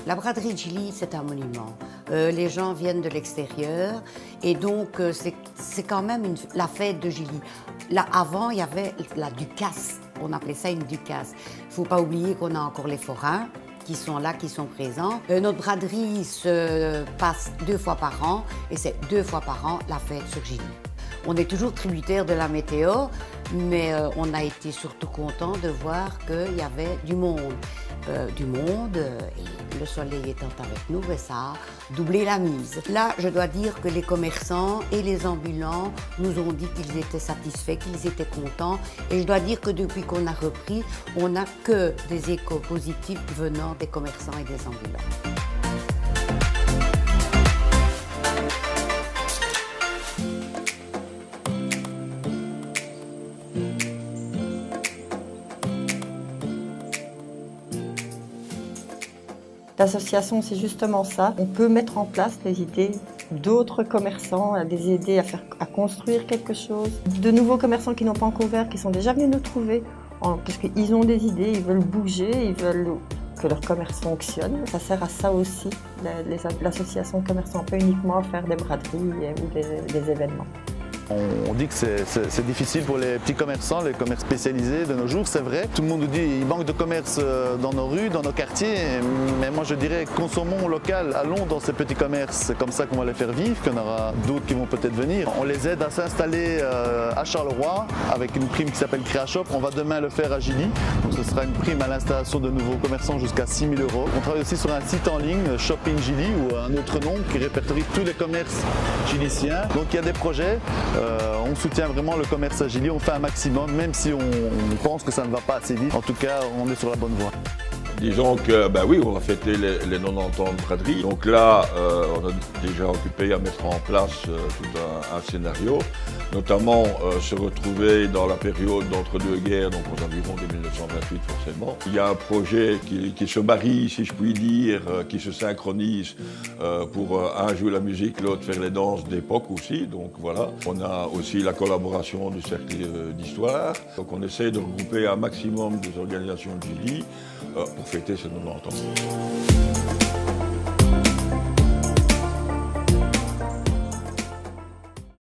La braderie de Gilly, c'est un monument. Les gens viennent de l'extérieur et donc c'est quand même la fête de Gilly. Là, avant, il y avait la Ducasse. On appelait ça une Ducasse. Il ne faut pas oublier qu'on a encore les forains qui sont là, qui sont présents. Notre braderie se passe 2 fois par an et c'est 2 fois par an la fête sur Gilly. On est toujours tributaire de la météo, mais on a été surtout content de voir qu'il y avait du monde. Et le soleil étant avec nous, ça a doublé la mise. Là, je dois dire que les commerçants et les ambulants nous ont dit qu'ils étaient satisfaits, qu'ils étaient contents. Et je dois dire que depuis qu'on a repris, on n'a que des échos positifs venant des commerçants et des ambulants. L'association, c'est justement ça. On peut mettre en place les idées d'autres commerçants, à les aider à construire quelque chose. De nouveaux commerçants qui n'ont pas encore ouvert, qui sont déjà venus nous trouver, parce qu'ils ont des idées, ils veulent bouger, ils veulent que leur commerce fonctionne. Ça sert à ça aussi, l'association de commerçants, pas uniquement faire des braderies ou des événements. On dit que c'est difficile pour les petits commerçants, les commerces spécialisés de nos jours, c'est vrai. Tout le monde nous dit qu'il manque de commerce dans nos rues, dans nos quartiers, mais moi je dirais consommons local, allons dans ces petits commerces, c'est comme ça qu'on va les faire vivre, qu'il y en aura d'autres qui vont peut-être venir. On les aide à s'installer à Charleroi avec une prime qui s'appelle Créashop. On va demain le faire à Gilly, donc ce sera une prime à l'installation de nouveaux commerçants jusqu'à 6 000 €. On travaille aussi sur un site en ligne, Shopping Gilly, ou un autre nom qui répertorie tous les commerces gillyciens. Donc il y a des projets. On soutient vraiment le commerce à Gilly, on fait un maximum, même si on pense que ça ne va pas assez vite. En tout cas, on est sur la bonne voie. Disons que, oui, on va fêter les 90 ans de braderie. Donc là, on a déjà occupé à mettre en place tout un scénario, notamment se retrouver dans la période d'entre deux guerres, donc aux environs de 1928 forcément. Il y a un projet qui se marie, si je puis dire, qui se synchronise pour un jouer la musique, l'autre faire les danses d'époque aussi. Donc voilà. On a aussi la collaboration du cercle d'histoire. Donc on essaie de regrouper un maximum des organisations de Gilly pour fêter ces 90 ans.